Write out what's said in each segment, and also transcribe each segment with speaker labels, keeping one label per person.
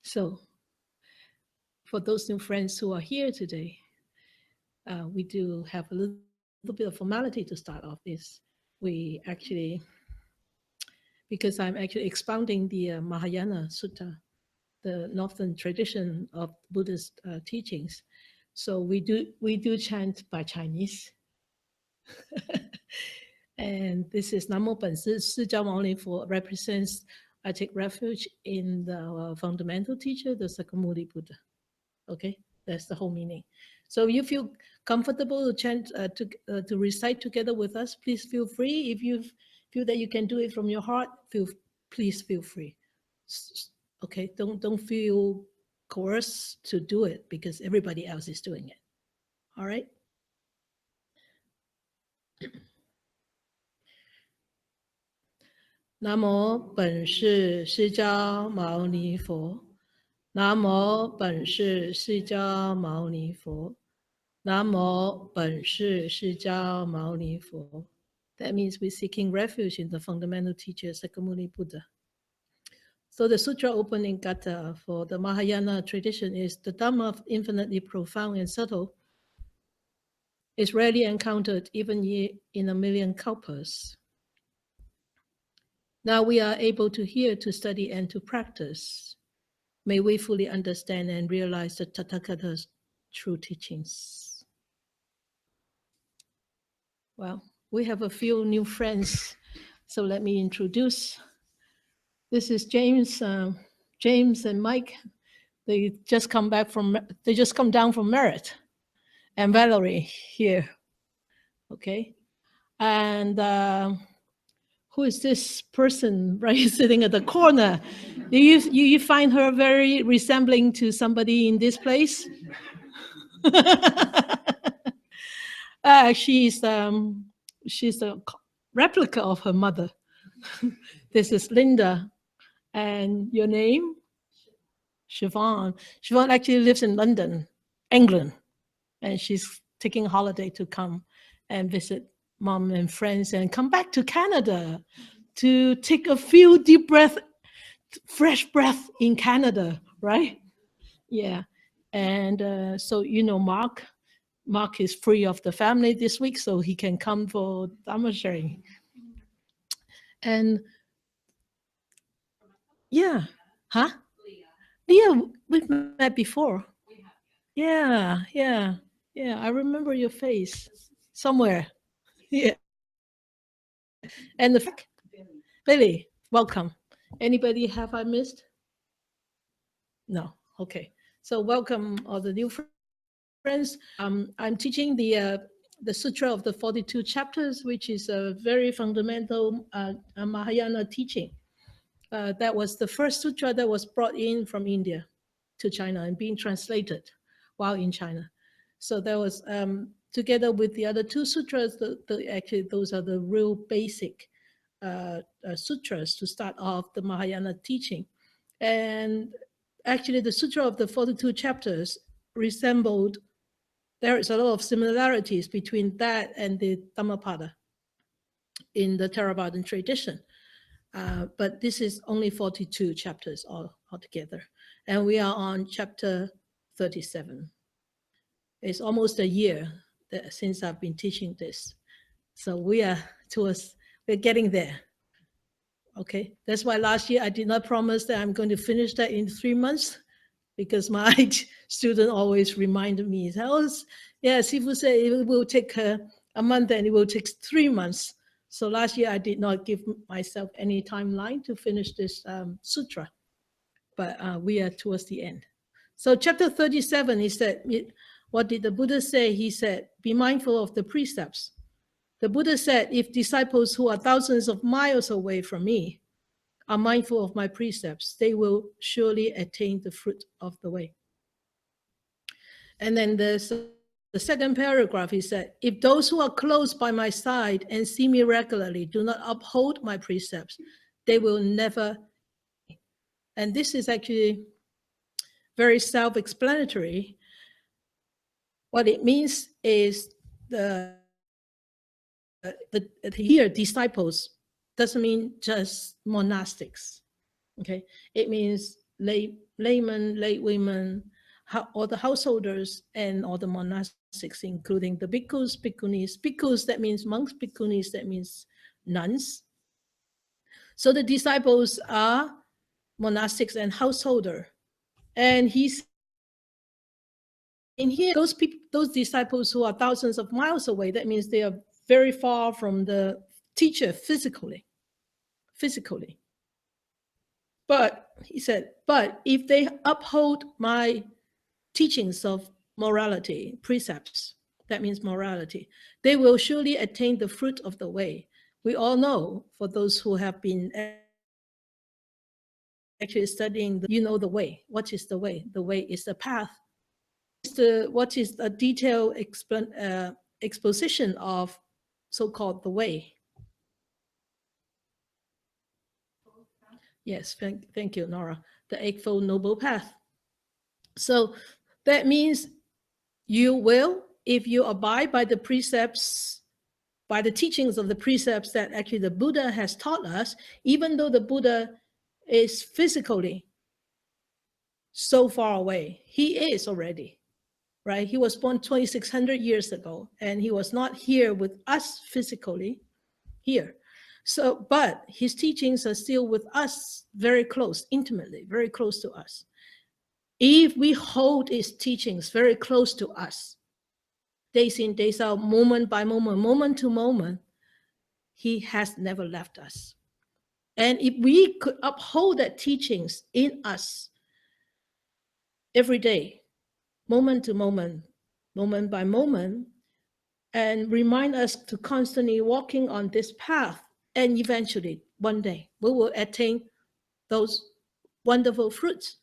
Speaker 1: So for those new friends who are here today, we do have a little bit of formality to start off this. We actually, because I'm actually expounding the Mahayana Sutta, the northern tradition of Buddhist teachings. So we do chant by Chinese. And this is Namo本师释迦牟尼佛 represents, I take refuge in the fundamental teacher, the Sakyamuni Buddha. Okay, that's the whole meaning. So you feel comfortable to chant, to recite together with us, please feel free. If you feel that you can do it from your heart, please feel free. Okay, don't feel coerced to do it because everybody else is doing it. All right. Namo 本师释迦牟尼佛。南无本师释迦牟尼佛。南无本师释迦牟尼佛。That means we're seeking refuge in the fundamental teacher Sakyamuni Buddha. So the sutra opening kata for the Mahayana tradition is the Dhamma, infinitely profound and subtle, is rarely encountered even in a million kalpas. Now we are able to hear, to study, and to practice. May we fully understand and realize the Tathagata's true teachings. Well, we have a few new friends, so let me introduce. This is James and Mike. They just come down from Merit, and Valerie here. Okay, and who is this person right sitting at the corner? Do you find her very resembling to somebody in this place? She's a replica of her mother. This is Linda. And your name? Siobhan. Siobhan actually lives in London, England. And she's taking a holiday to come and visit mom and friends and come back to Canada to take a few deep breaths, fresh breath in Canada, right? Yeah. And so, Mark is free of the family this week, so he can come for Dhamma sharing. And yeah, huh? Leah, we've met before. Yeah. I remember your face somewhere. Yeah. And Billy, welcome. Anybody have I missed? No. Okay. So welcome all the new friends. I'm teaching the Sutra of the 42 chapters, which is a very fundamental Mahayana teaching. That was the first sutra that was brought in from India to China and being translated while in China. So that was together with the other two sutras. Actually, those are the real basic sutras to start off the Mahayana teaching. And actually, the Sutra of the 42 chapters resembled. There is a lot of similarities between that and the Dhammapada in the Theravadan tradition. But this is only 42 chapters altogether. And we are on chapter 37. It's almost a year since I've been teaching this. So we're getting there. Okay, that's why last year I did not promise that I'm going to finish that in 3 months, because my student always reminded me, Sifu said it will take a month and it will take 3 months. So last year I did not give myself any timeline to finish this sutra, but we are towards the end. So chapter 37, he said, what did the Buddha say? He said, be mindful of the precepts. The Buddha said, if disciples who are thousands of miles away from me are mindful of my precepts, they will surely attain the fruit of the way. And then there's the second paragraph, he said, if those who are close by my side and see me regularly do not uphold my precepts, they will never. And this is actually very self-explanatory. What it means is here, disciples doesn't mean just monastics. Okay, it means lay laymen, laywomen, all the householders, and all the monastics, including the bhikkhus, bhikkhunis. Bhikkhus, that means monks. Bhikkhunis, that means nuns. So the disciples are monastics and householder. And he said, in here, those people, those disciples who are thousands of miles away, that means they are very far from the teacher physically. But he said, but if they uphold my teachings of morality, precepts, that means morality, they will surely attain the fruit of the way. We all know, for those who have been actually studying, you know the way. What is the way? The way is the path. What is the detailed exposition of so-called the way? Yes, thank you, Nora. The Eightfold Noble Path. So that means you will, if you abide by the precepts, by the teachings of the precepts that actually the Buddha has taught us, even though the Buddha is physically so far away, he is already, right? He was born 2,600 years ago, and he was not here with us physically here. So, but his teachings are still with us very close, intimately, very close to us. If we hold his teachings very close to us, days in, days out, moment by moment, moment to moment, he has never left us. And if we could uphold that teachings in us every day, moment to moment, moment by moment, and remind us to constantly walking on this path, and eventually, one day, we will attain those wonderful fruits.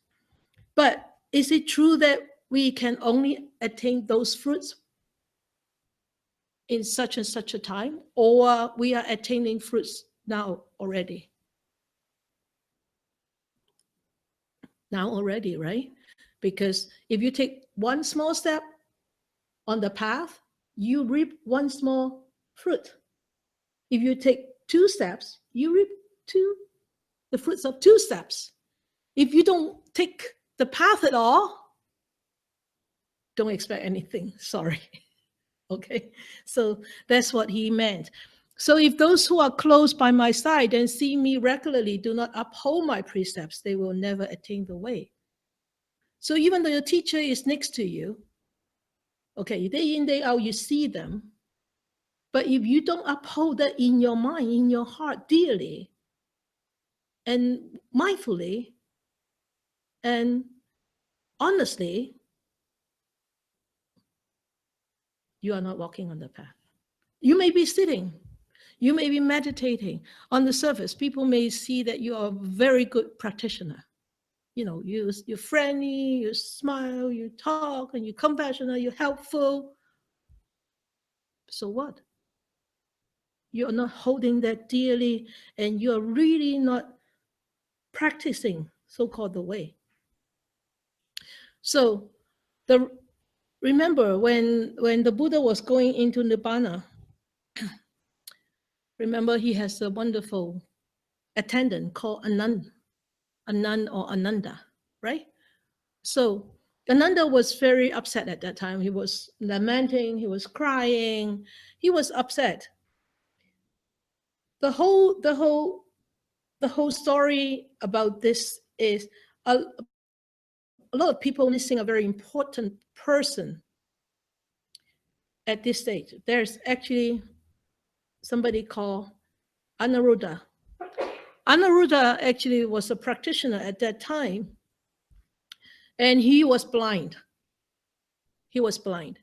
Speaker 1: But is it true that we can only attain those fruits in such and such a time, or we are attaining fruits now already? Now already, right? Because if you take one small step on the path, you reap one small fruit. If you take 2 steps, you reap the fruits of 2 steps. If you don't take the path at all, don't expect anything, sorry. Okay, so that's what he meant. So if those who are close by my side and see me regularly do not uphold my precepts, they will never attain the way. So even though your teacher is next to you, okay, day in, day out, you see them, but if you don't uphold that in your mind, in your heart, dearly, and mindfully, and honestly, you are not walking on the path. You may be sitting, you may be meditating. On the surface, people may see that you are a very good practitioner. You know, you're friendly, you smile, you talk, and you're compassionate, you're helpful. So what? You're not holding that dearly, and you're really not practicing so-called the way. So remember when the Buddha was going into Nibbana, remember he has a wonderful attendant called Anand or Ananda, right? So Ananda was very upset at that time. He was lamenting, he was crying, he was upset. The whole story about this is a lot of people missing a very important person at this stage. There's actually somebody called Anuruddha. Anuruddha actually was a practitioner at that time, and he was blind. He was blind,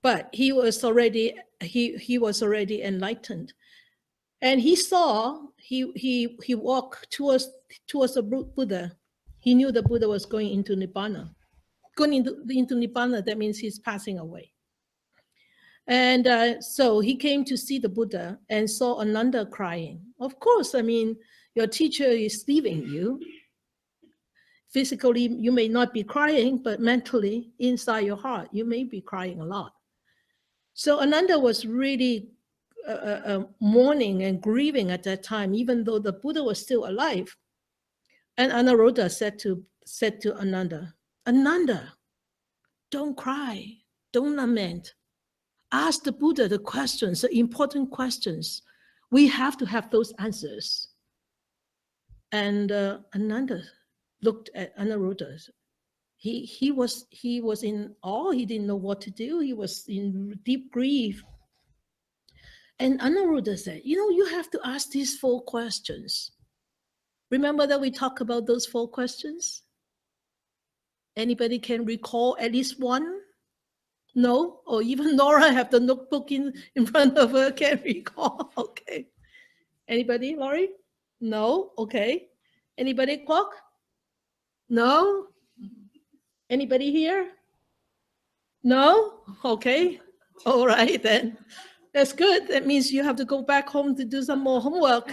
Speaker 1: but he was already enlightened, and he saw he walked towards the Buddha. He knew the Buddha was going into Nibbana. Going into Nibbana, that means he's passing away. And so he came to see the Buddha and saw Ananda crying. Of course, I mean, your teacher is leaving you. Physically, you may not be crying, but mentally, inside your heart, you may be crying a lot. So Ananda was really mourning and grieving at that time, even though the Buddha was still alive. And Anuruddha said to said to Ananda, Ananda, don't cry, don't lament. Ask the Buddha the questions, the important questions. We have to have those answers. And Ananda looked at Anuruddha. He was in awe. He didn't know what to do. He was in deep grief. And Anuruddha said, you have to ask these 4 questions. Remember that we talked about those 4 questions? Anybody can recall at least one? No? Or even Nora have the notebook in front of her, can't recall. Okay. Anybody, Laurie? No? Okay. Anybody, Kwok? No? Anybody here? No? Okay. All right then. That's good. That means you have to go back home to do some more homework.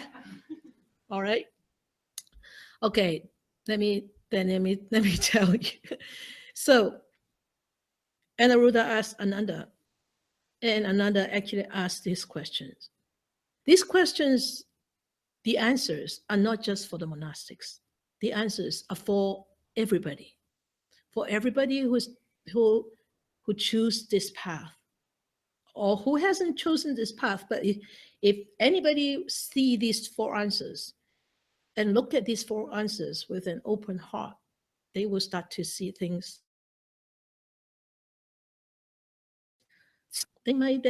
Speaker 1: All right. Okay. Let me tell you. So Anuruddha asked Ananda, and Ananda actually asked these questions. These questions, the answers are not just for the monastics. The answers are for everybody. For everybody who choose this path, or who hasn't chosen this path. But if anybody see these 4 answers and look at these 4 answers with an open heart, they will start to see things. They might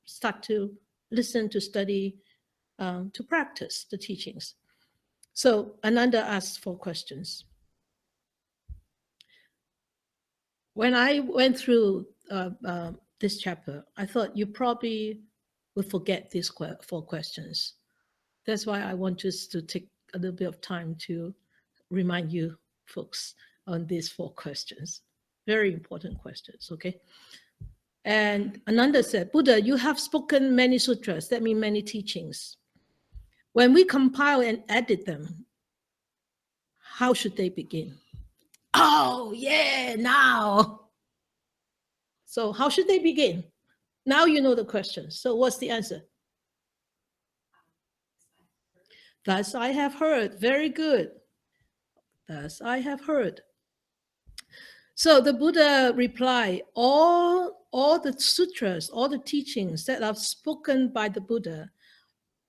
Speaker 1: start to listen, to study, to practice the teachings. So Ananda asked 4 questions. When I went through this chapter, I thought you probably would forget these 4 questions. That's why I want us to take a little bit of time to remind you folks on these 4 questions. Very important questions, okay? And Ananda said, Buddha, you have spoken many sutras, that means many teachings. When we compile and edit them, how should they begin? Oh, yeah, now. So how should they begin? Now you know the question. So what's the answer? Thus I have heard. Very good. Thus I have heard. So the Buddha replied, all the sutras, all the teachings that are spoken by the Buddha,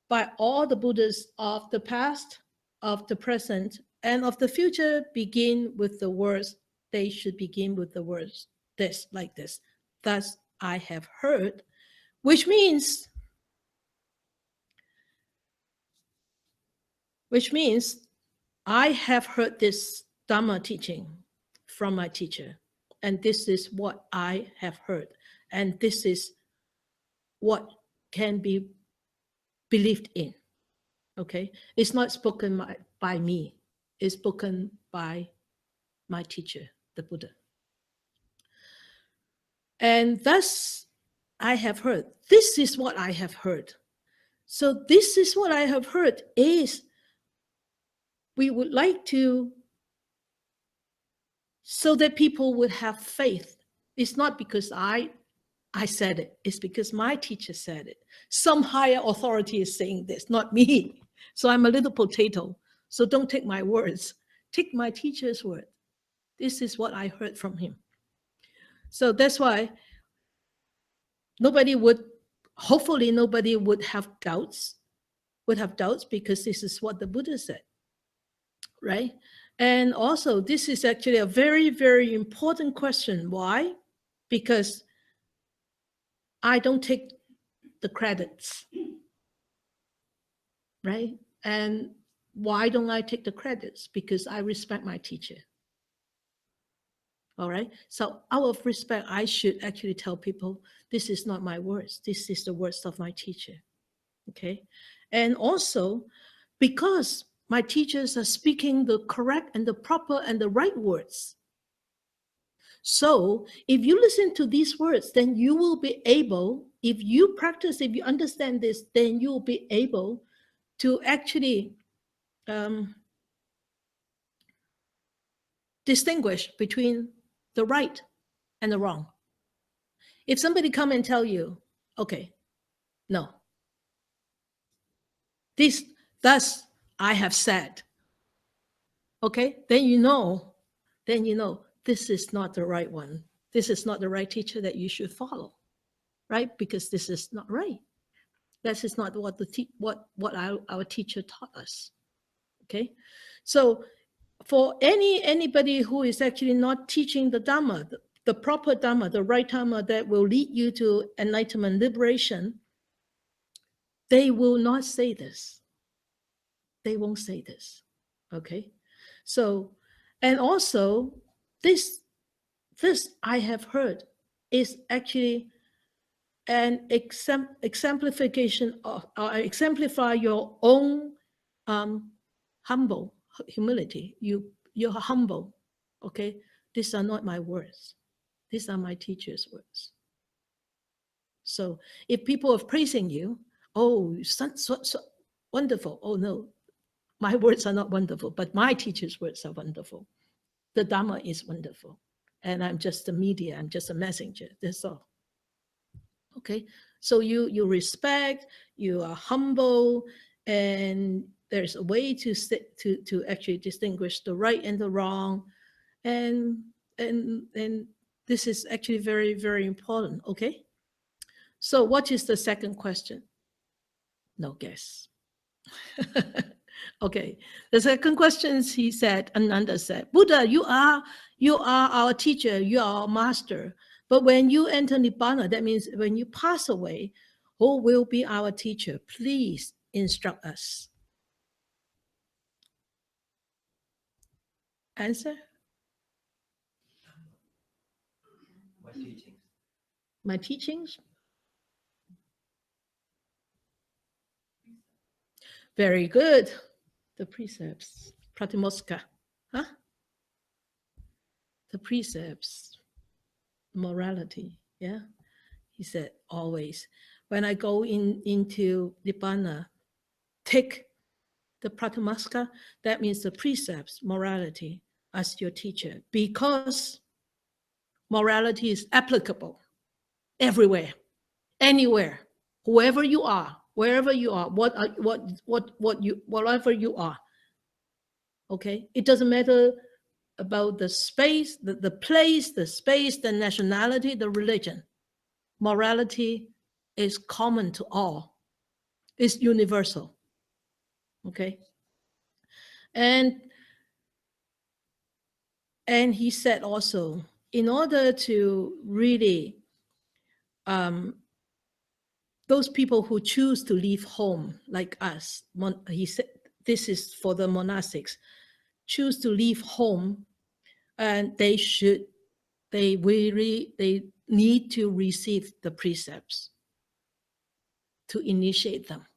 Speaker 1: by all the Buddhas of the past, of the present, and of the future begin with the words, they should begin with the words this, like this. Thus I have heard, which means I have heard this Dhamma teaching from my teacher, and this is what I have heard, and this is what can be believed in. Okay, it's not spoken by me, it's spoken by my teacher, the Buddha. And thus I have heard. This is what I have heard. So this is what I have heard is we would like to, so that people would have faith. It's not because I said it, it's because my teacher said it. Some higher authority is saying this, not me. So I'm a little potato. So don't take my words. Take my teacher's word. This is what I heard from him. So that's why hopefully nobody would have doubts because this is what the Buddha said, right? And also, this is actually a very, very important question. Why? Because I don't take the credits, right? And why don't I take the credits? Because I respect my teacher. All right. So out of respect, I should actually tell people, this is not my words. This is the words of my teacher. Okay. And also, because my teachers are speaking the correct and the proper and the right words. So if you listen to these words, then you will be able, if you practice, if you understand this, then you will be able to actually distinguish between the right and the wrong. If somebody come and tell you, okay, no, thus I have said, Okay, then you know this is not the right one. This is not the right teacher that you should follow, right? Because this is not right. That is not what what our teacher taught us. Okay, so for anybody who is actually not teaching the Dhamma, the proper Dhamma, the right Dhamma that will lead you to enlightenment, liberation, they will not say this. They won't say this. Okay, so and also this I have heard is actually an exemplification of, or exemplify your own humble humility. You're humble. Okay, these are not my words. These are my teacher's words. So if people are praising you, oh, so wonderful. Oh no, my words are not wonderful, but my teacher's words are wonderful. The Dhamma is wonderful. And I'm just a media, I'm just a messenger. That's all. Okay. So you respect, you are humble, and there's a way to actually distinguish the right and the wrong. And this is actually very, very important. Okay. So what is the second question? No guess. Okay. The second question is, he said, Ananda said, Buddha, you are our teacher, you are our master. But when you enter Nibbana, that means when you pass away, who will be our teacher? Please instruct us. Answer?
Speaker 2: My teachings.
Speaker 1: My teachings? Very good. The precepts. Pratimoska. Huh? The precepts. Morality. Yeah. He said, always. When I go into Nibbana, take the Pratimoska, that means the precepts, morality, as your teacher, because morality is applicable everywhere, anywhere, whoever you are, wherever you are, whatever you are. Okay, it doesn't matter about the space, the place, the space, the nationality, the religion. Morality is common to all. It's universal. Okay, and he said also, in order to really those people who choose to leave home, like us, he said, this is for the monastics, choose to leave home, and they need to receive the precepts to initiate them.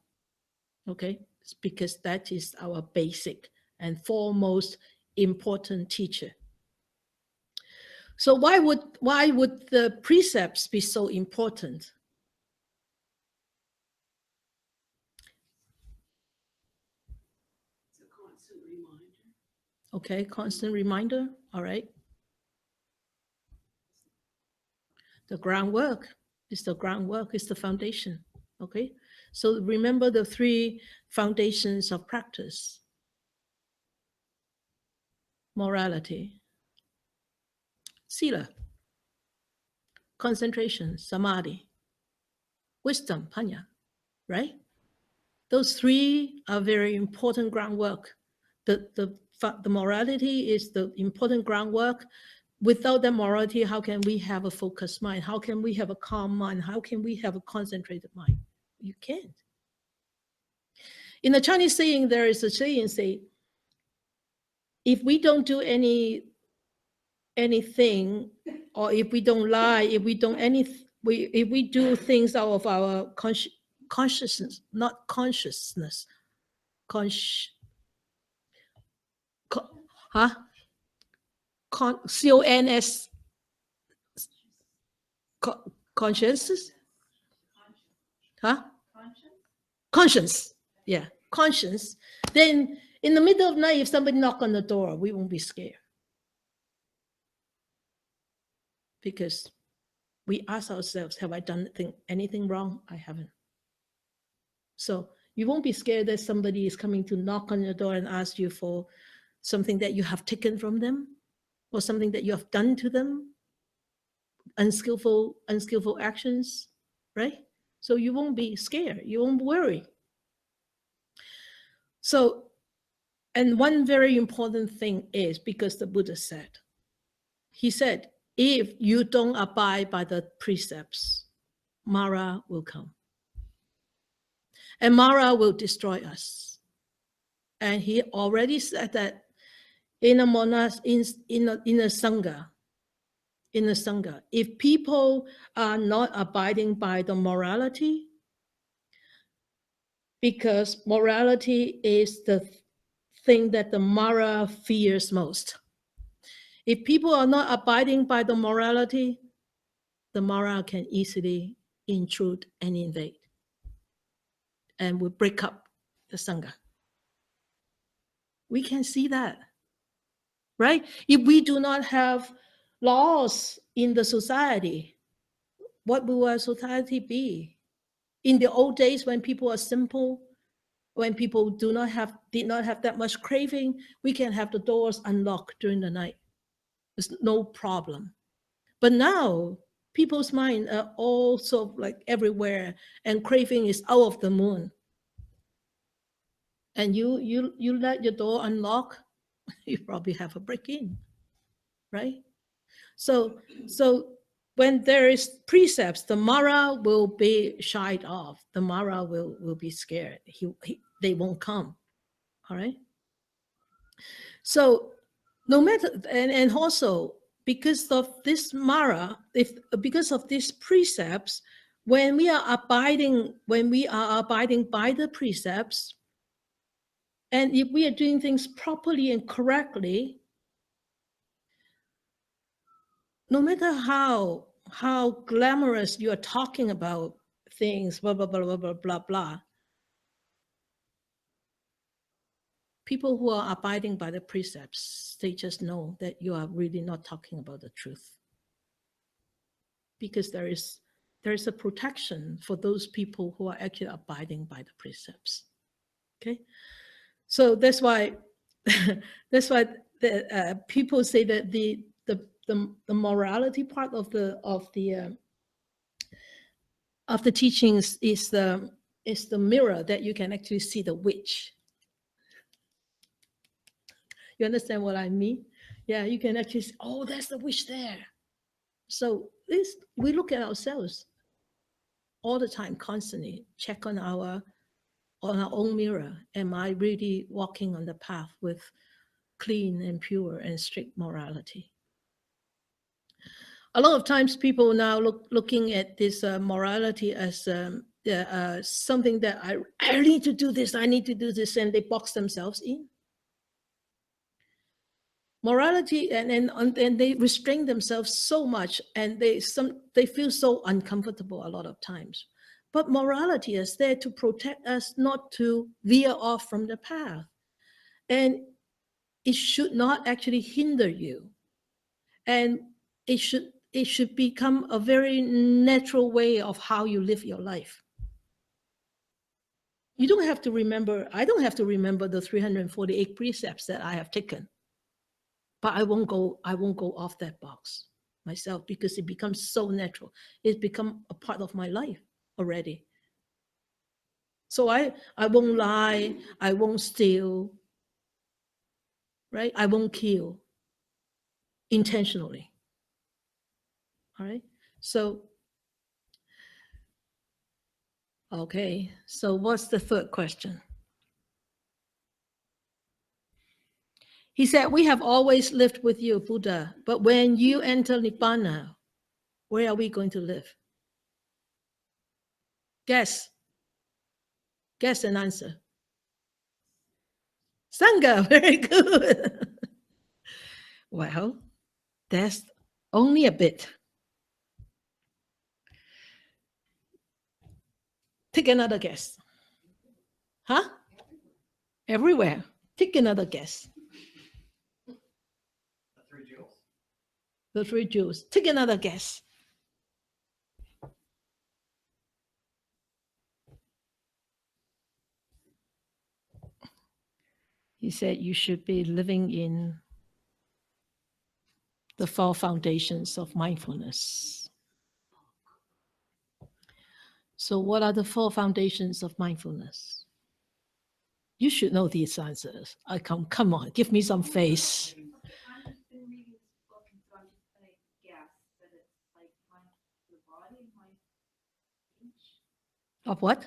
Speaker 1: Okay, it's because that is our basic and foremost important teacher. So why would the precepts be so important?
Speaker 3: It's a constant reminder.
Speaker 1: Okay, constant reminder. All right. The groundwork is the groundwork, is the foundation. Okay, so remember the three foundations of practice: morality, sila, concentration, samadhi, wisdom, panya, right? Those three are very important groundwork. The morality is the important groundwork. Without the morality, how can we have a focused mind? How can we have a calm mind? How can we have a concentrated mind? You can't. In the Chinese saying, there is a saying, say, if we don't do anything, or if we don't lie, if we don't if we do things out of our consciousness, not consciousness, huh? CONS, conscience, huh? Conscience, yeah, conscience. Then in the middle of night, if somebody knock on the door, we won't be scared, because we ask ourselves, have I done anything wrong? I haven't. So you won't be scared that somebody is coming to knock on your door and ask you for something that you have taken from them, or something that you have done to them, unskillful actions, right? So you won't be scared, you won't worry. So, and one very important thing is, because the Buddha said, he said, if you don't abide by the precepts, Mara will come. And Mara will destroy us. And he already said that in a monas, in a sangha, if people are not abiding by the morality, because morality is the thing that the Mara fears most. If people are not abiding by the morality, the Mara can easily intrude and invade and will break up the Sangha. We can see that, right? If we do not have laws in the society, what will our society be? In the old days, when people are simple, when people did not have that much craving, we can have the doors unlocked during the night. It's no problem. But now people's minds are also like everywhere, and craving is out of the moon. And you let your door unlock, you probably have a break-in, right? So when there is precepts, the Mara will be shied off. The Mara will be scared. They won't come. All right. So no matter, and also because of this Mara, because of these precepts, when we are abiding by the precepts, and if we are doing things properly and correctly, no matter how glamorous you are talking about things, blah blah blah blah blah blah blah, people who are abiding by the precepts, they just know that you are really not talking about the truth, because there is a protection for those people who are actually abiding by the precepts. Okay, so that's why the people say that the morality part of the teachings is the mirror that you can actually see the witch. You understand what I mean? Yeah, you can actually see, oh, there's the witch there. So we look at ourselves all the time, constantly check on our own mirror. Am I really walking on the path with clean and pure and strict morality? A lot of times people now looking at this morality as something that I need to do this, I need to do this, and they box themselves in. Morality, and they restrain themselves so much, and they feel so uncomfortable a lot of times. But morality is there to protect us not to veer off from the path. And it should not actually hinder you. And it should become a very natural way of how you live your life. You don't have to remember, I don't have to remember the 348 precepts that I have taken. But I won't go off that box myself, because it becomes so natural. It's become a part of my life already. So I won't lie, I won't steal, right? I won't kill intentionally. All right. So, okay. So what's the third question? He said, we have always lived with you, Buddha, but when you enter Nibbana, where are we going to live? Guess and answer. Sangha, very good. Well, that's only a bit. Take another guess. Huh? Everywhere. Take another guess.
Speaker 2: The three jewels.
Speaker 1: The three jewels. Take another guess. He said you should be living in the 4 foundations of mindfulness. So what are the 4 foundations of mindfulness? You should know these answers. Come on, give me some face.
Speaker 3: I've been reading this book, and so I'm just going to guess that it's like mindful of the body, mindful of speech.
Speaker 1: Of what?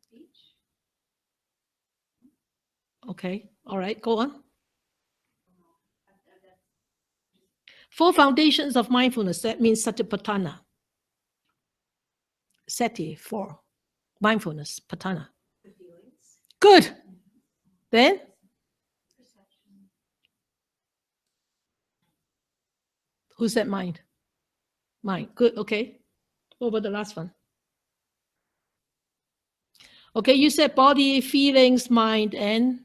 Speaker 3: Speech.
Speaker 1: Okay, all right, go on.
Speaker 3: That's
Speaker 1: 4 foundations of mindfulness, that means satipatthana. Sati, 4. Mindfulness, patthana.
Speaker 3: the feelings.
Speaker 1: Good. Then,
Speaker 3: Perception.
Speaker 1: who said mind? Mind. Good, okay. What about the last one? Okay, you said body, feelings, mind, and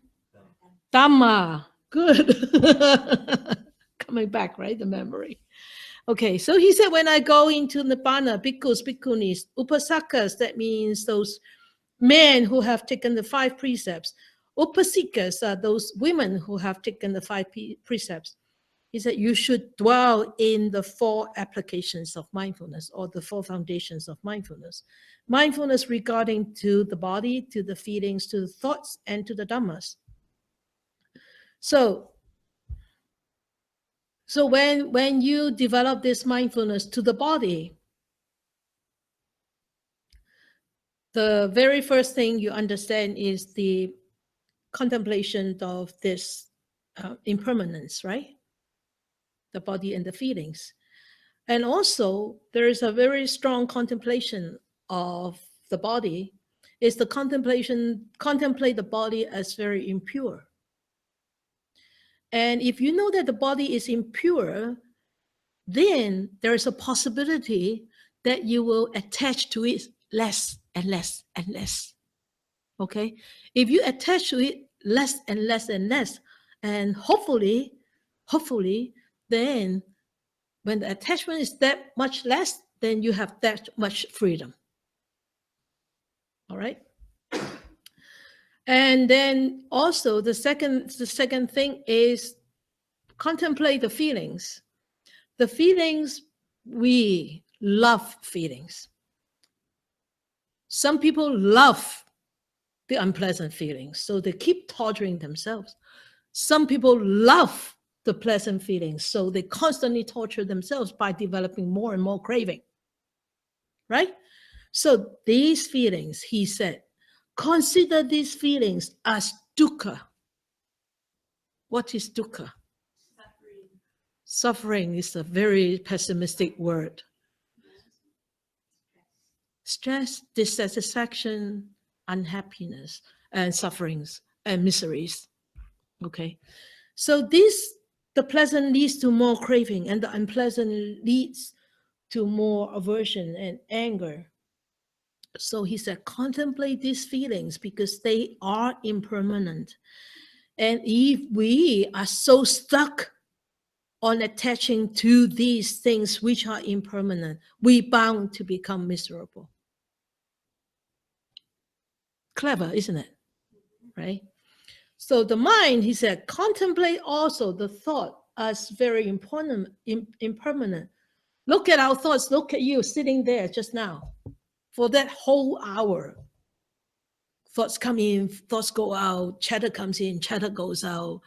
Speaker 1: Dhamma. Good. Coming back, right? The memory. Okay, so he said, when I go into Nibbana, bhikkhus, bhikkhunis, upasakas, that means those men who have taken the 5 precepts. Upasikas are those women who have taken the 5 precepts. He said, you should dwell in the 4 applications of mindfulness, or the 4 foundations of mindfulness. Mindfulness regarding to the body, to the feelings, to the thoughts, and to the dhammas. So when you develop this mindfulness to the body, the very first thing you understand is the contemplation of this impermanence, right? The body and the feelings. And also, there is a very strong contemplation of the body. Is the contemplate the body as very impure. And if you know that the body is impure, then there is a possibility that you will attach to it less and less and less. Okay? If you attach to it less and less and less, and hopefully, then when the attachment is that much less, then you have that much freedom. All right? And then also the second thing is contemplate the feelings. The feelings, we love feelings. Some people love the unpleasant feelings, so they keep torturing themselves. Some people love the pleasant feelings, so they constantly torture themselves by developing more and more craving. Right? So these feelings, he said, consider these feelings as dukkha. What is dukkha?
Speaker 3: Suffering.
Speaker 1: Suffering is a very pessimistic word. Stress, dissatisfaction, unhappiness, and sufferings and miseries. Okay. So the pleasant leads to more craving, and the unpleasant leads to more aversion and anger. So he said, contemplate these feelings because they are impermanent. And if we are so stuck on attaching to these things which are impermanent, we're bound to become miserable. Clever, isn't it? Right? So the mind, he said, contemplate also the thought as very important, impermanent. Look at our thoughts. Look at you sitting there just now. For that whole hour, thoughts come in, thoughts go out, chatter comes in, chatter goes out.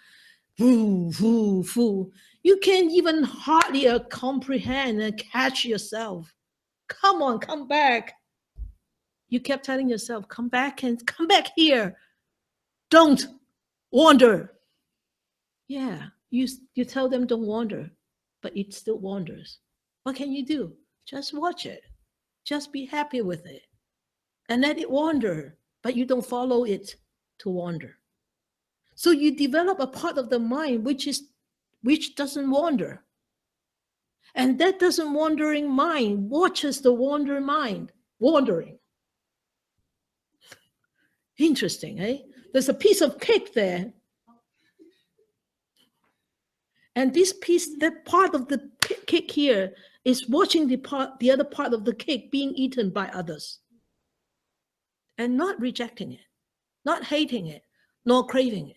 Speaker 1: Woo, woo, woo. You can't even hardly comprehend and catch yourself. Come on, come back. You kept telling yourself, come back and come back here. Don't wander. Yeah, you tell them don't wander, but it still wanders. What can you do? Just watch it. Just be happy with it. And let it wander, but you don't follow it to wander. So you develop a part of the mind which doesn't wander. And that doesn't wandering mind watches the wandering mind wandering. Interesting, eh? There's a piece of cake there. And this piece, that part of the cake here is watching the other part of the cake being eaten by others. And not rejecting it, not hating it, nor craving it.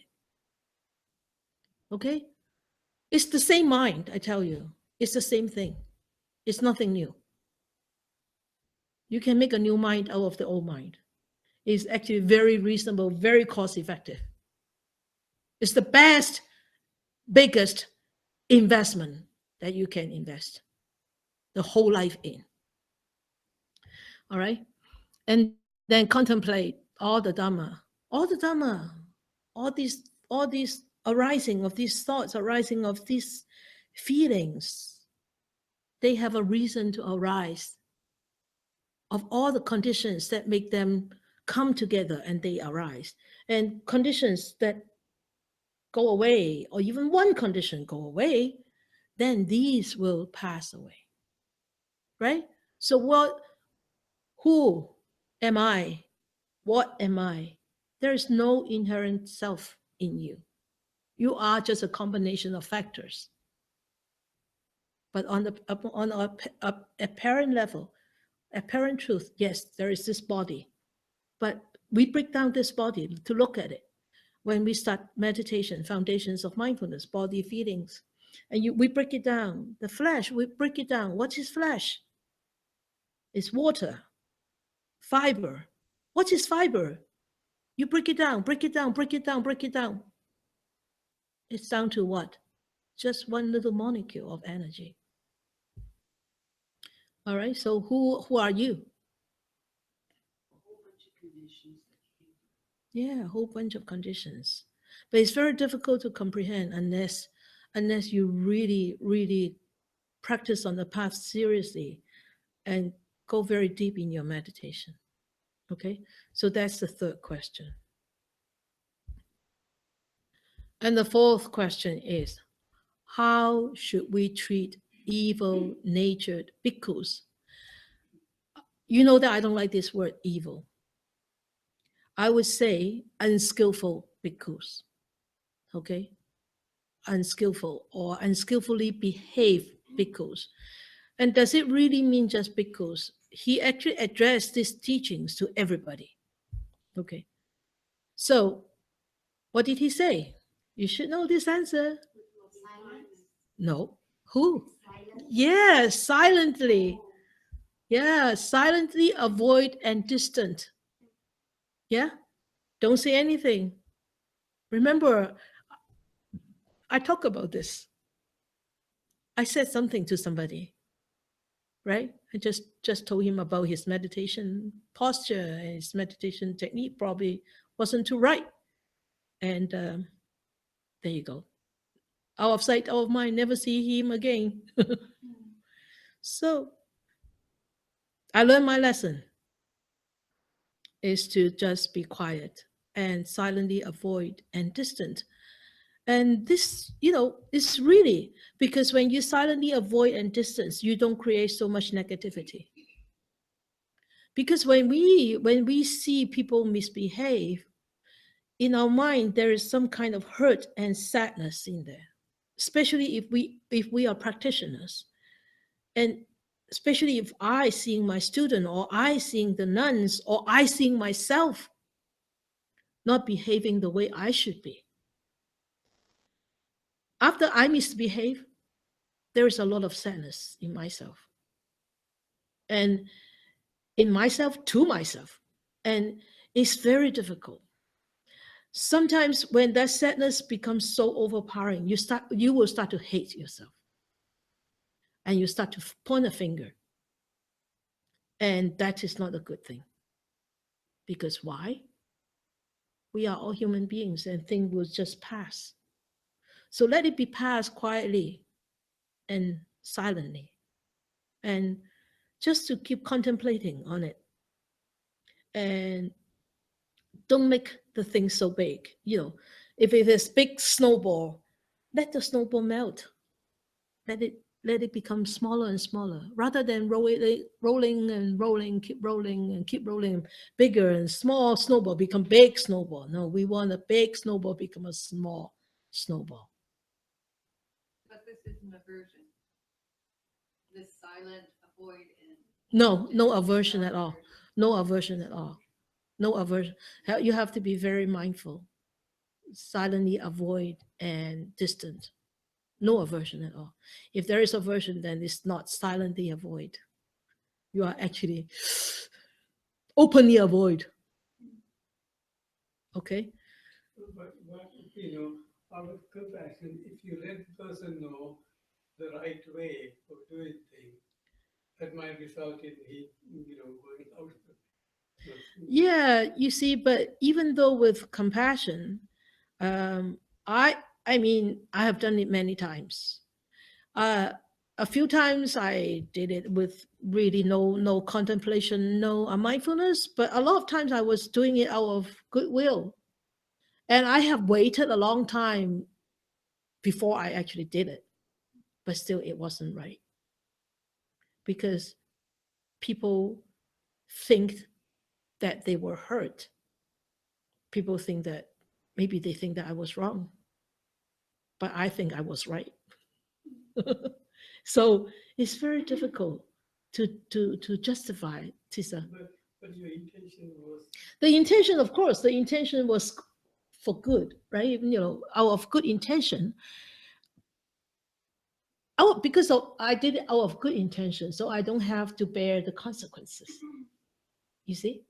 Speaker 1: Okay? It's the same mind, I tell you. It's the same thing. It's nothing new. You can make a new mind out of the old mind. It's actually very reasonable, very cost effective. It's the best, biggest investment that you can invest the whole life in. All right? And then contemplate all the Dhamma, all these arising of these thoughts, arising of these feelings. They have a reason to arise of all the conditions that make them come together and they arise. And conditions that go away, or even one condition go away, then these will pass away. Right? So who am I? What am I? There is no inherent self in you. You are just a combination of factors. But on a apparent level, apparent truth, yes, there is this body. But we break down this body to look at it. When we start meditation, foundations of mindfulness, body feelings, and we break it down. The flesh, we break it down. What is flesh? It's water, fiber. What is fiber? You break it down, break it down, break it down, break it down. It's down to what? Just one little molecule of energy. All right. So who are you? Yeah, a whole bunch of conditions. But it's very difficult to comprehend unless you really, really practice on the path seriously and go very deep in your meditation. Okay. So that's the third question. And the fourth question is, how should we treat evil-natured bhikkhus? You know that I don't like this word evil. I would say unskillful bhikkhus. Okay? Unskillful or unskillfully behave bhikkhus. And does it really mean just bhikkhus? He actually addressed these teachings to everybody. Okay. So, what did he say? You should know this answer. No. Who? Yes, silently. Yeah, silently avoid and distant. Yeah, don't say anything. Remember, I talk about this. I said something to somebody, right? I just told him about his meditation posture, his meditation technique probably wasn't too right, and there you go. Out of sight, out of mind. Never see him again. So I learned my lesson is to just be quiet and silently avoid and distant. And this, is really because when you silently avoid and distance, you don't create so much negativity. Because when we see people misbehave, in our mind there is some kind of hurt and sadness in there, especially if we are practitioners, and especially if I seeing my student, or I seeing the nuns, or I seeing myself not behaving the way I should be. After I misbehave, there is a lot of sadness in myself, and in myself to myself, and it's very difficult. Sometimes when that sadness becomes so overpowering, you will start to hate yourself, and you start to point a finger, and that is not a good thing. Because why? We are all human beings, and things will just pass. So let it be passed quietly and silently, and just to keep contemplating on it, and don't make the thing so big. If it is big snowball, let the snowball melt. Let it become smaller and smaller, rather than rolling and rolling, keep rolling and keep rolling. Bigger and small snowball become big snowball. No, we want a big snowball become a small snowball.
Speaker 3: But this isn't aversion. This silent avoid and
Speaker 1: No aversion at all. No aversion at all. No aversion. You have to be very mindful. silently avoid and distant. No aversion at all. If there is aversion, then it's not silently avoid. You are actually openly avoid. Okay?
Speaker 4: But you know, out of compassion, if you let the person know the right way of doing things, that might result in he, going out of the.
Speaker 1: Yeah, you see, but even though with compassion, um, I I mean, I have done it many times. Uh, a few times I did it with really no contemplation, no mindfulness, but a lot of times I was doing it out of goodwill, and I have waited a long time before I actually did it, but still it wasn't right because people think that they were hurt. People think that maybe they think that I was wrong, but I think I was right. So it's very difficult to justify, Tisa.
Speaker 4: But your intention was.
Speaker 1: The intention, of course, the intention was for good, right? Out of good intention. Because I did it out of good intention, so I don't have to bear the consequences. You see?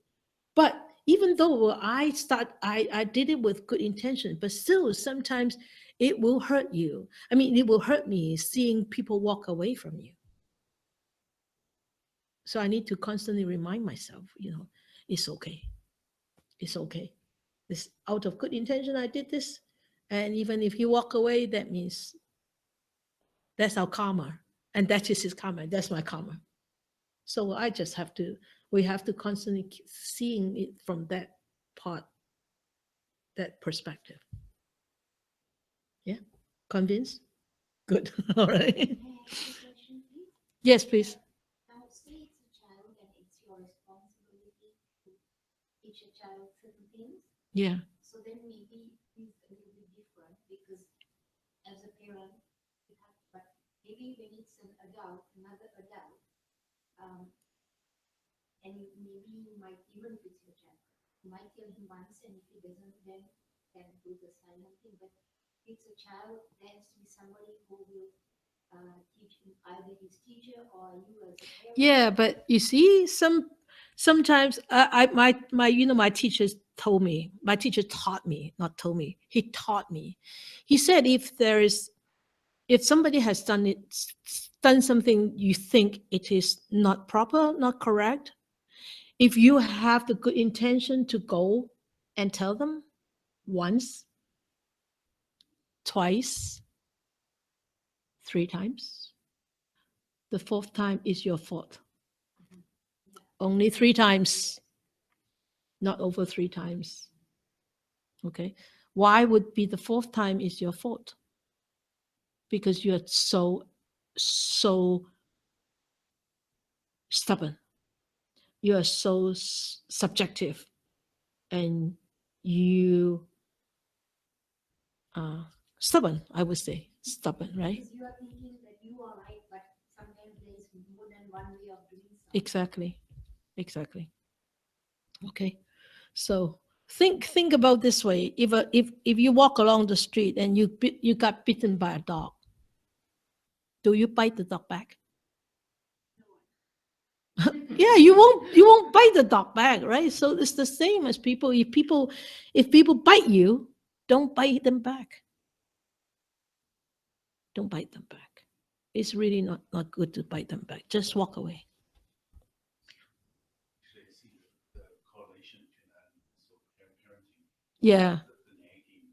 Speaker 1: But even though I did it with good intention, but still sometimes it will hurt you. I mean, it will hurt me seeing people walk away from you. So I need to constantly remind myself, it's okay. It's okay. This out of good intention, I did this. And even if you walk away, that means that's our karma. And that is his karma. That's my karma. So we have to constantly keep seeing it from that part, that perspective. Yeah. Convinced? Good. All right.
Speaker 3: May I ask a question, please?
Speaker 1: Yes, please.
Speaker 3: Now, say it's a child and it's your responsibility to teach a child certain things.
Speaker 1: Yeah.
Speaker 3: So then maybe it's a little bit different because as a parent, you have, but maybe when it's an adult, another adult, and maybe you might, even if it's your child, you might tell him once, and if he doesn't, then can do the silent thing. But if it's a child, there has to be somebody who will teach him, either his teacher or you as a parent.
Speaker 1: Yeah, but you see, sometimes my teachers told me, my teacher taught me, not told me, he taught me. He said if somebody has done something you think it is not proper, not correct, if you have the good intention to go and tell them once, twice, 3 times, the fourth time is your fault. Only 3 times, not over 3 times. Okay. Why would be the fourth time is your fault? Because you're so stubborn. You are so subjective, and you are stubborn. I would say stubborn, right?
Speaker 3: Because you are thinking that you are right, but sometimes there is more than one way of doing something.
Speaker 1: Exactly. Okay. So think about this way. If you walk along the street and you got bitten by a dog, do you bite the dog back? Yeah, you won't bite the dog back, right? So it's the same as people. If people bite you, don't bite them back. Don't bite them back. It's really not good to bite them back. Just walk away.
Speaker 5: Actually, I see the correlation between that and so parenting.
Speaker 1: Yeah.
Speaker 5: The nagging,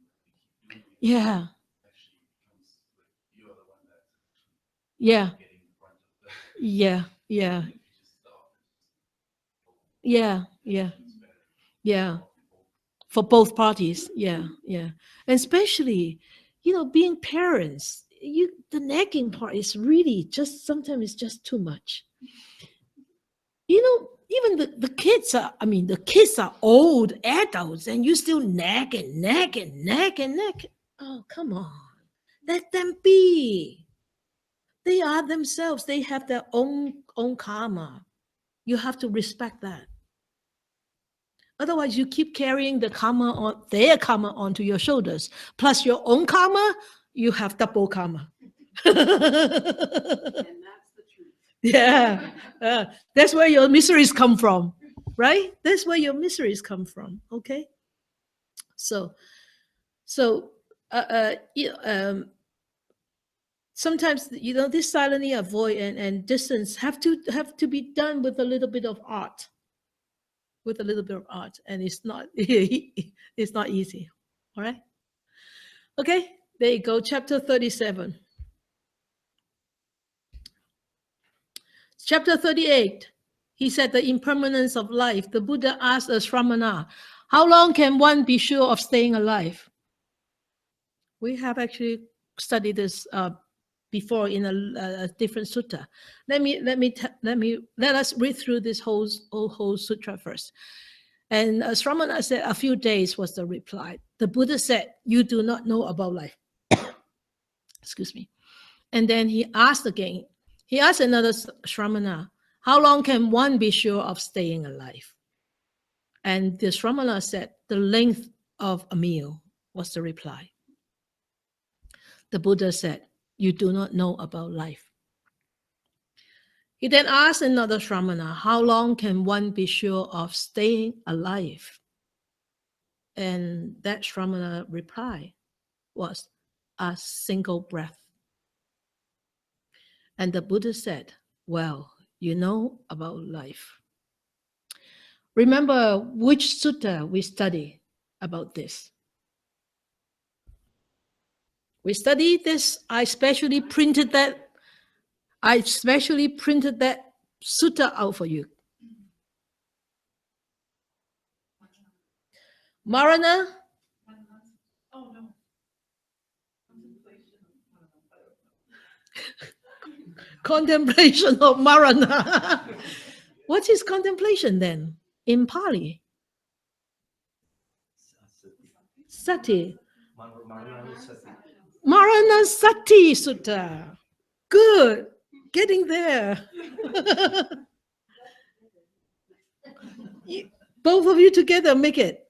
Speaker 5: we keep doing it.
Speaker 1: Yeah.
Speaker 5: Actually becomes like you are the one that's
Speaker 1: Yeah.
Speaker 5: getting in front of the.
Speaker 1: Yeah. Yeah.
Speaker 5: If you just stop and just go,
Speaker 1: Yeah. Yeah.
Speaker 5: it's better.
Speaker 1: Yeah.
Speaker 5: Stop in both.
Speaker 1: For both parties. Yeah. Yeah. And especially, being parents, the nagging part is really just sometimes it's just too much. Even the kids the kids are old adults and you still nagging. Oh, come on. Let them be. They are themselves. They have their own karma. You have to respect that. Otherwise, you keep carrying the karma on their karma onto your shoulders. Plus your own karma, you have double karma.
Speaker 6: And that's the truth.
Speaker 1: Yeah, that's where your miseries come from, right? That's where your miseries come from. Okay, so sometimes this silently avoid and distance have to be done with a little bit of art, and it's not it's not easy. All right. Okay, there you go. Chapter 37. Chapter 38. He said the impermanence of life. The Buddha asked a Shramana, how long can one be sure of staying alive? We have actually studied this before in a different sutta. Let us read through this whole sutra first. And Shramana said a few days was the reply. The Buddha said, you do not know about life. Excuse me. And then he asked again. He asked another Shramana, how long can one be sure of staying alive? And the Shramana said, the length of a meal was the reply. The Buddha said, you do not know about life. He then asked another Shramana, how long can one be sure of staying alive? And that Shramana reply was a single breath. And the Buddha said, well, you know about life. Remember which sutta we study about this. We studied this. I specially printed that sutta out for you. Marana?
Speaker 6: Oh no.
Speaker 1: Contemplation of Marana. What is contemplation then in Pali? Sati. Marana Sati Sutta. Good. Getting there. Both of you together make it.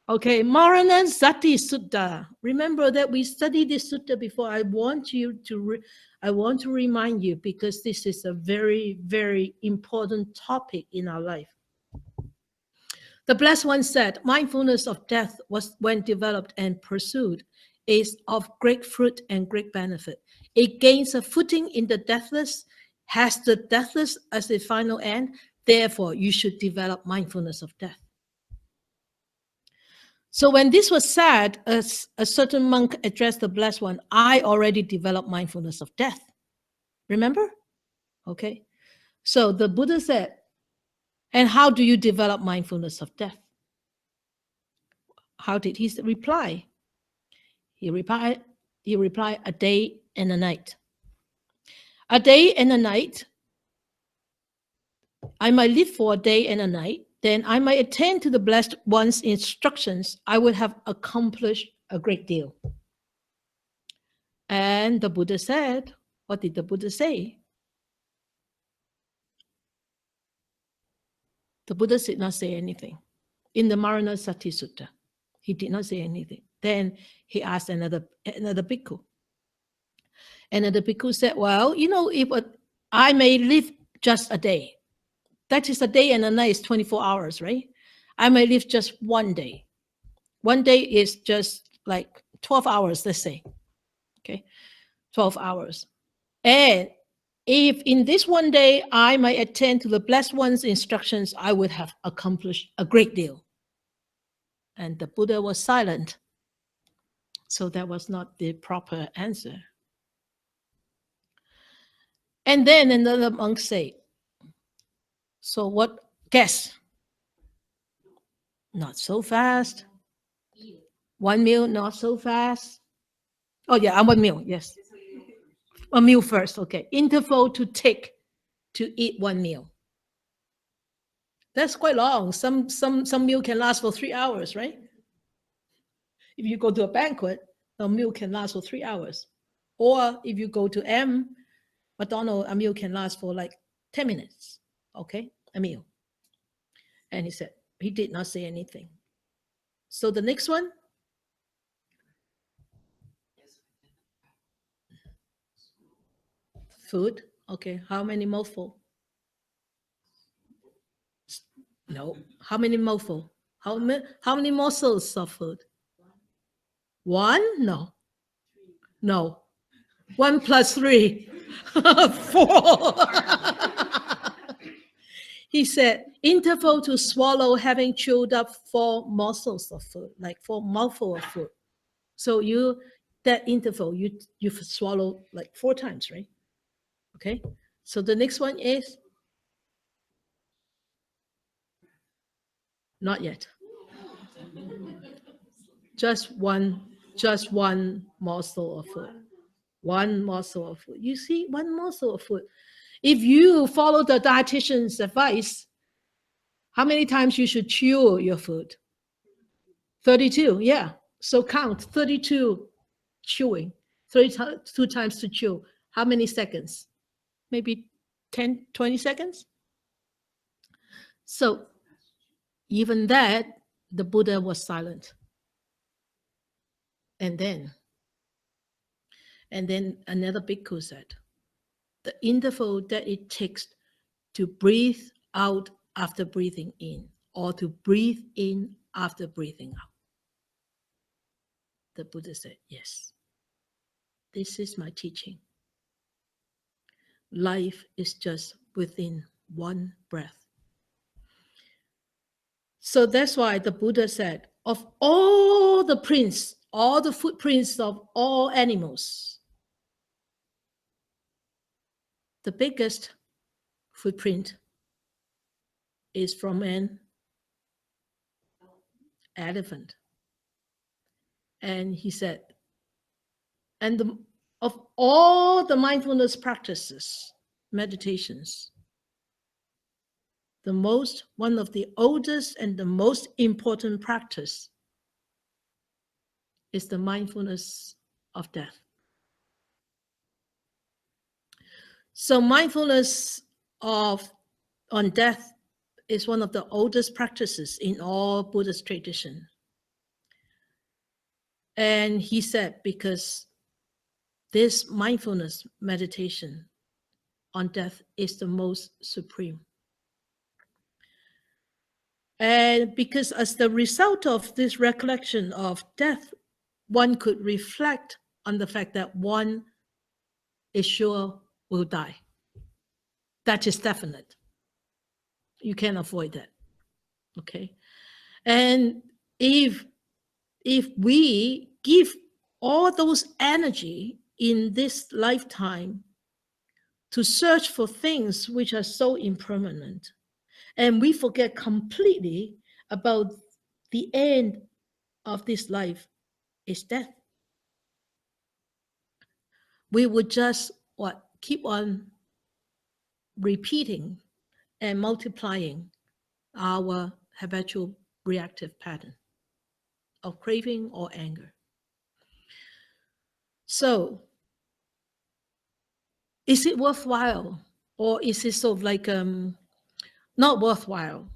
Speaker 1: Okay, Marana Sati Sutta. Remember that we studied this sutta before. I want to remind you because this is a very, very important topic in our life. The Blessed One said, mindfulness of death was, when developed and pursued, is of great fruit and great benefit. It gains a footing in the deathless, has the deathless as its final end. Therefore, you should develop mindfulness of death. So when this was said, a certain monk addressed the Blessed One, I already developed mindfulness of death. Remember? Okay. So the Buddha said, and how do you develop mindfulness of death? How did he reply? He replied, a day and a night. A day and a night. I might live for a day and a night. Then I might attend to the Blessed One's instructions. I would have accomplished a great deal. And the Buddha said, what did the Buddha say? The Buddha did not say anything. In the Marana Sati Sutta, he did not say anything. Then he asked another bhikkhu. Another bhikkhu said, well, if I may live just a day. That is a day and a night is 24 hours, right? I may live just one day. One day is just like 12 hours, let's say. Okay, 12 hours. And if in this one day I might attend to the Blessed One's instructions, I would have accomplished a great deal. And the Buddha was silent. So that was not the proper answer. And then another monk said, so what? Guess. Not so fast. One meal, not so fast. Oh yeah, 1 meal, yes. A meal first, okay. Interval to take to eat 1 meal. That's quite long. Some meal can last for 3 hours, right? If you go to a banquet, a meal can last for 3 hours. Or if you go to McDonald's, a meal can last for like 10 minutes. Okay, a meal. And he said, He did not say anything. So the next one, food. Okay, how many mouthful? No. How many mouthful? How many morsels of food? One? No. No. 1 plus 3. 4. He said, interval to swallow having chewed up 4 morsels of food, like 4 mouthful of food. So that interval, you swallow like 4 times, right? Okay. So the next one is not yet. Just one morsel of food. 1 morsel of food. You see, 1 morsel of food. If you follow the dietitian's advice, how many times you should chew your food? 32, yeah. So count 32 chewing, 32 times to chew. How many seconds? Maybe 10, 20 seconds? So even that, the Buddha was silent. And then another bhikkhu said, the interval that it takes to breathe out after breathing in, or to breathe in after breathing out. The Buddha said, yes, this is my teaching. Life is just within 1 breath. So that's why the Buddha said, of all the prints, all the footprints of all animals, the biggest footprint is from an elephant. And he said, and of all the mindfulness practices, meditations, one of the oldest and the most important practice is the mindfulness of death. So mindfulness on death is one of the oldest practices in all Buddhist tradition. And he said, because this mindfulness meditation on death is the most supreme. And because as the result of this recollection of death, one could reflect on the fact that one is sure will die. That is definite. You can't avoid that. Okay. And if we give all those energy in this lifetime to search for things which are so impermanent, and we forget completely about the end of this life is death, we would just keep on repeating and multiplying our habitual reactive pattern of craving or anger. So is it worthwhile, or is it sort of like not worthwhile?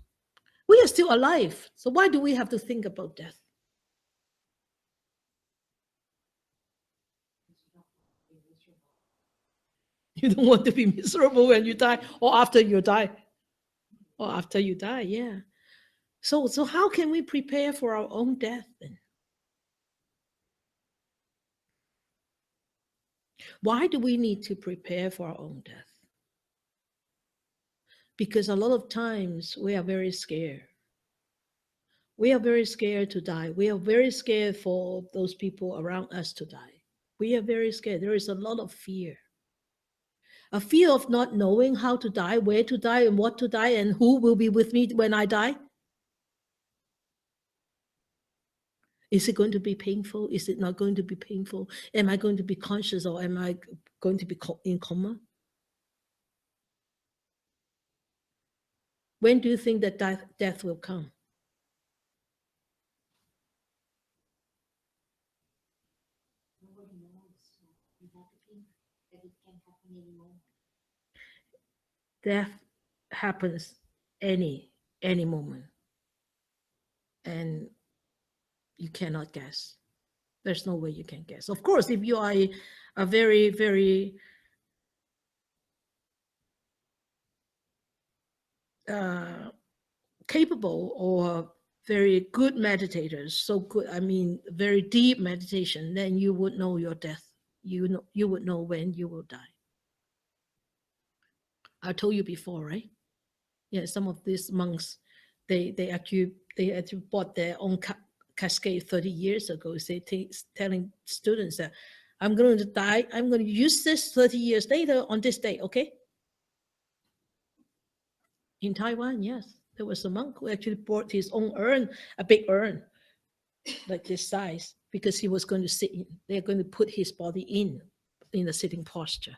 Speaker 1: We are still alive, so why do we have to think about death? You don't want to be miserable when you die, or after you die. Or after you die, yeah. So how can we prepare for our own death then? Why do we need to prepare for our own death? Because a lot of times we are very scared. We are very scared to die. We are very scared for those people around us to die. We are very scared. There is a lot of fear. A fear of not knowing how to die, where to die, and what to die, and who will be with me when I die. Is it going to be painful? Is it not going to be painful? Am I going to be conscious, or am I going to be in coma? When do you think that death will come?
Speaker 3: Nobody knows. So we have to think that it can happen anymore.
Speaker 1: Death happens any moment. and you cannot guess. There's no way you can guess. Of course, if you are a very, very uh, capable or very good meditators, so good, I mean, very deep meditation, then you would know your death. You would know when you will die. I told you before, right? Yeah, some of these monks, they actually bought their own cascade 30 years ago. They telling students that I'm going to die. I'm going to use this 30 years later on this day. Okay. In Taiwan, yes, there was a monk who actually brought his own urn, a big urn like this size, because he was going to sit in. They're going to put his body in a sitting posture.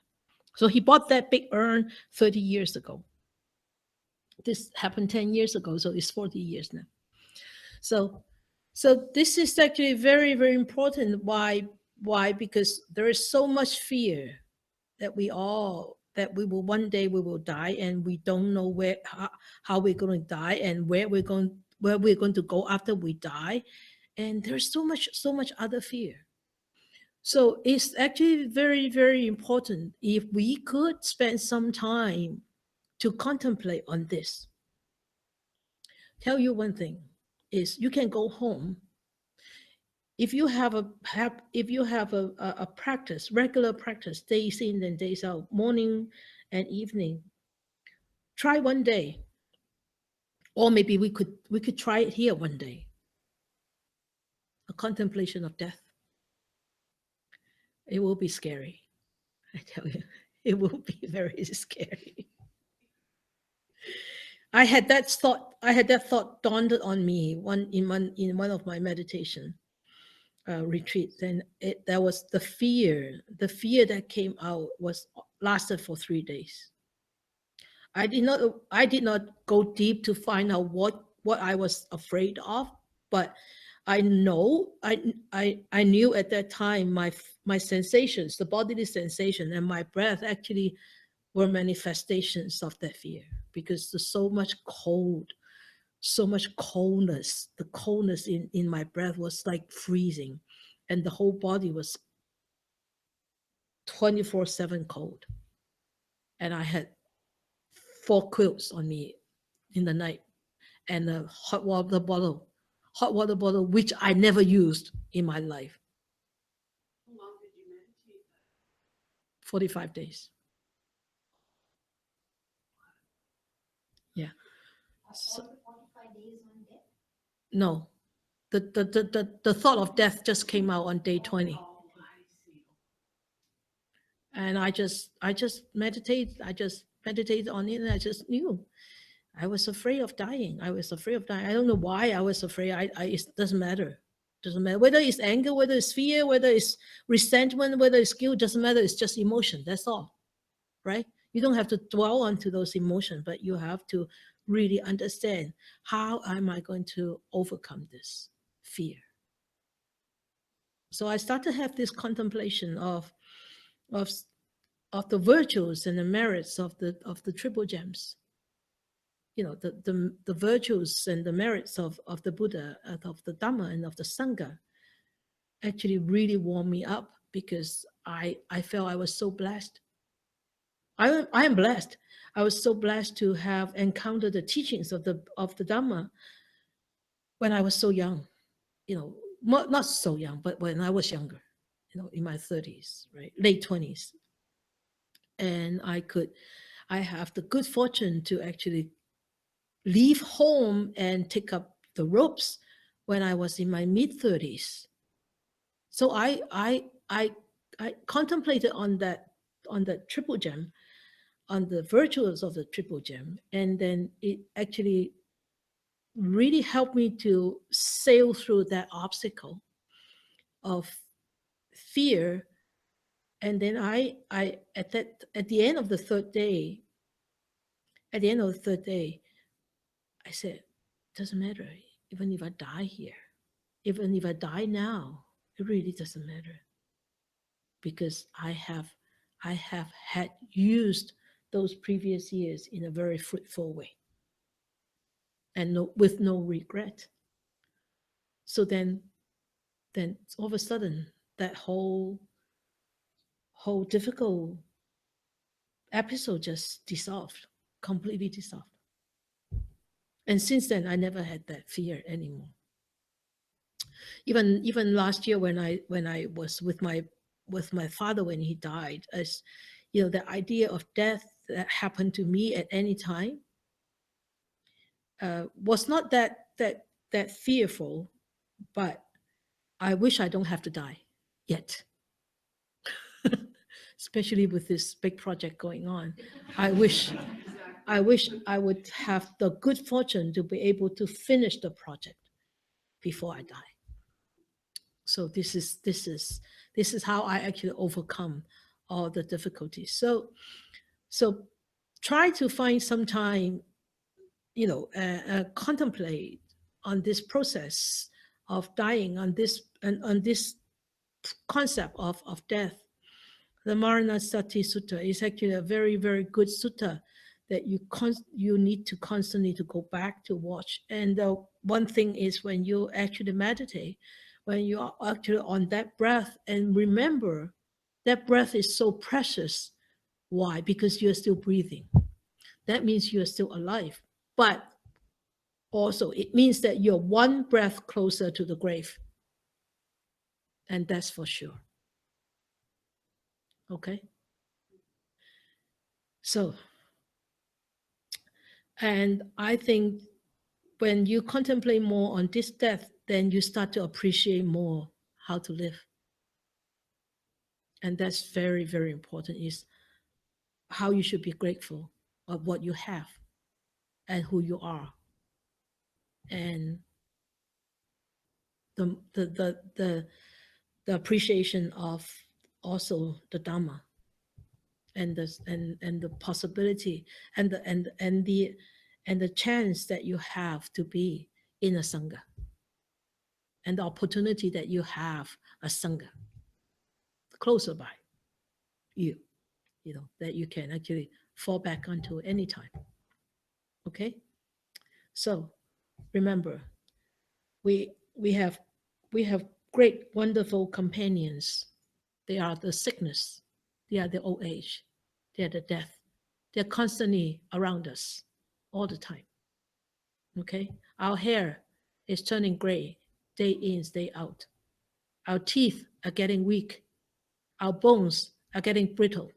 Speaker 1: So he bought that big urn 30 years ago. This happened 10 years ago, so it's 40 years now. So, so this is actually very, very important. Why? Why? Because there is so much fear that we will one day we will die, and we don't know how we're going to die and where we're going to go after we die, and there's so much other fear. So it's actually very, very important if we could spend some time to contemplate on this. Tell you one thing is you can go home if you have a practice, regular practice, days in and days out, morning and evening. Try one day, or maybe we could try it here one day. A contemplation of death. It will be scary. I tell you, it will be very scary. I had that thought. I had that thought dawned on me in one of my meditation retreats, and there was the fear. The fear that came out was lasted for 3 days. I did not go deep to find out what I was afraid of, but I knew at that time my sensations, the bodily sensation and my breath actually were manifestations of that fear, because there's so much coldness. The coldness in my breath was like freezing, and the whole body was 24/7 cold. And I had 4 quilts on me in the night, and a hot water bottle, which I never used in my life.
Speaker 6: How long did you meditate?
Speaker 1: 45 days. Yeah. So,
Speaker 3: All the 45 days on death.
Speaker 1: no, the thought of death just came out on day 20.
Speaker 6: Oh, I see.
Speaker 1: And I just meditated on it, and I just knew I was afraid of dying. I was afraid of dying. I don't know why I was afraid. It doesn't matter. Doesn't matter whether it's anger, whether it's fear, whether it's resentment, whether it's guilt. Doesn't matter. It's just emotion. That's all, right? You don't have to dwell onto those emotions, but you have to really understand, how am I going to overcome this fear? So I started to have this contemplation of of the virtues and the merits of the triple gems. The virtues and the merits of the Buddha, of the Dhamma, and of the Sangha actually really warmed me up, because I felt I was so blessed. I am blessed. I was so blessed to have encountered the teachings of the Dhamma when I was so young. Not so young, but when I was younger. In my 30s, right, late 20s, and I have the good fortune to actually leave home and take up the ropes when I was in my mid 30s. So I contemplated on that triple gem, on the virtues of the triple gem, and then it actually really helped me to sail through that obstacle of fear. And then I at the end of the third day, I said, doesn't matter, even if I die here, even if I die now, it really doesn't matter, because I have had used those previous years in a very fruitful way, and with no regret. So then all of a sudden, that whole difficult episode just dissolved, completely dissolved. And since then, I never had that fear anymore. Even last year when I was with my father when he died, as you know, the idea of death that happened to me at any time was not that fearful, but I wish I don't have to die yet. Especially with this big project going on, I wish I would have the good fortune to be able to finish the project before I die. So this is how I actually overcome all the difficulties. So try to find some time, contemplate on this process of dying, on this concept of death. The Maranasati Sutta is actually a very, very good sutta that you need to constantly to go back to watch. And the one thing is when you actually meditate, when you are actually on that breath, and remember that breath is so precious. Why? Because you're still breathing. That means you're still alive. But also it means that you're one breath closer to the grave. And that's for sure. Okay? So, and I think when you contemplate more on this death, then you start to appreciate more how to live. And that's very, very important, is how you should be grateful of what you have and who you are. And the appreciation of also the Dhamma and the possibility and the chance that you have to be in a sangha, and the opportunity that you have a sangha closer by you, that you can actually fall back onto anytime. Okay, so remember, we have great, wonderful companions. They are the sickness, they are the old age, they are the death. They're constantly around us all the time. Okay, our hair is turning gray day in, day out. Our teeth are getting weak. Our bones are getting brittle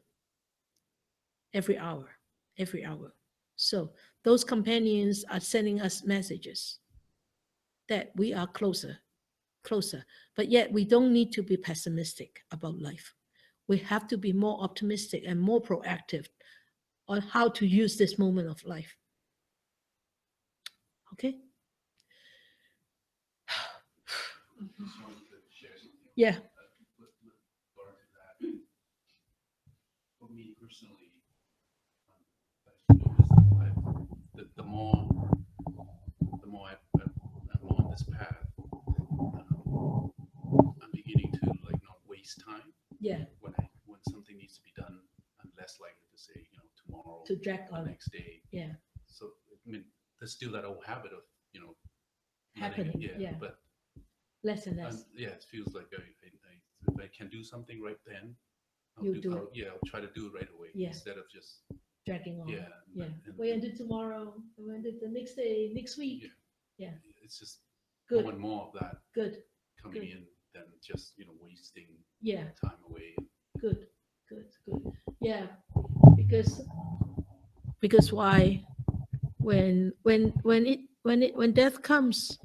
Speaker 1: every hour, every hour. So those companions are sending us messages that we are closer. But yet we don't need to be pessimistic about life. We have to be more optimistic and more proactive on how to use this moment of life. Okay?
Speaker 5: Just wanted to share something.
Speaker 1: Yeah.
Speaker 5: With regard to that, for me personally, I've noticed that the more I'm on this path, I'm beginning to not waste time.
Speaker 1: Yeah.
Speaker 5: When something needs to be done, I'm less likely to say tomorrow,
Speaker 1: To drag
Speaker 5: the
Speaker 1: on.
Speaker 5: next day.
Speaker 1: Yeah.
Speaker 5: So I mean, there's still that old habit of
Speaker 1: Happening. Yeah.
Speaker 5: But
Speaker 1: Less and less.
Speaker 5: it feels like if I can do something right then, I'll try to do it right away, instead of just
Speaker 1: dragging on.
Speaker 5: Yeah.
Speaker 1: And we end it tomorrow. We end it the next day, next week. Yeah.
Speaker 5: It's just
Speaker 1: Good.
Speaker 5: more and more of that
Speaker 1: Good.
Speaker 5: coming in than just wasting
Speaker 1: Yeah.
Speaker 5: time away.
Speaker 1: Good. Yeah. Because why? When death comes,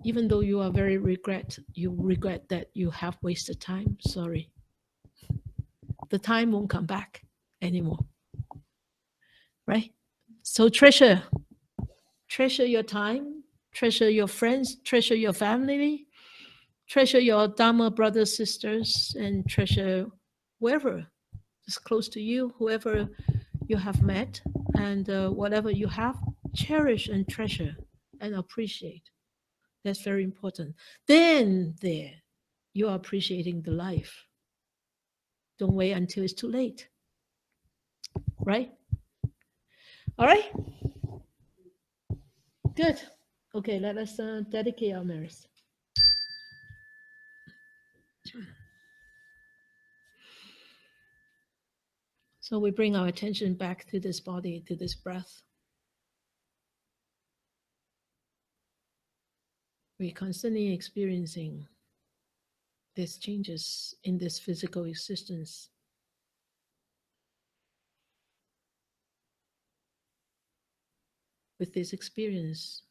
Speaker 1: even though you regret that you have wasted time. Sorry. The time won't come back anymore. Right? So treasure your time, treasure your friends, treasure your family, treasure your Dhamma brothers, sisters, and treasure whoever is close to you, whoever you have met, and whatever you have, cherish and treasure and appreciate. That's very important. Then you are appreciating the life. Don't wait until it's too late. Right? All right? Good. Okay, let us dedicate our merits. So we bring our attention back to this body, to this breath. We're constantly experiencing these changes in this physical existence. With this experience,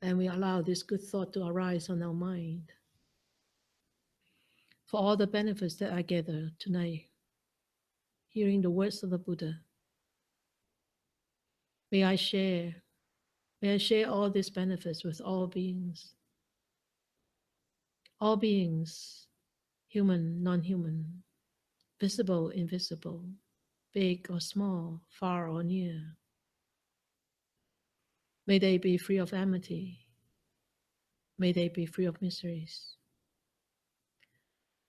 Speaker 1: and we allow this good thought to arise on our mind. For all the benefits that I gather tonight, hearing the words of the Buddha, may I share all these benefits with all beings, human, non-human, visible, invisible, big or small, far or near. May they be free of enmity. May they be free of miseries.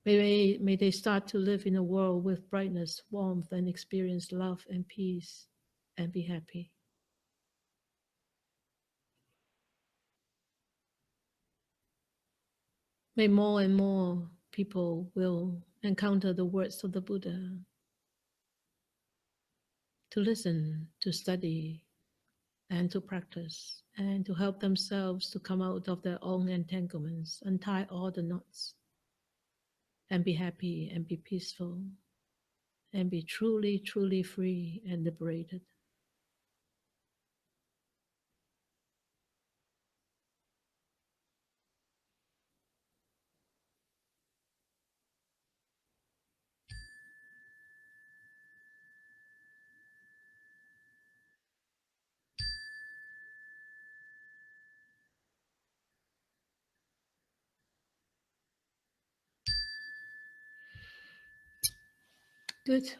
Speaker 1: May they start to live in a world with brightness, warmth, and experience love and peace, and be happy. May more and more people will encounter the words of the Buddha, to listen, to study, and to practice, and to help themselves to come out of their own entanglements, untie all the knots, and be happy, and be peaceful, and be truly, truly free and liberated. Good.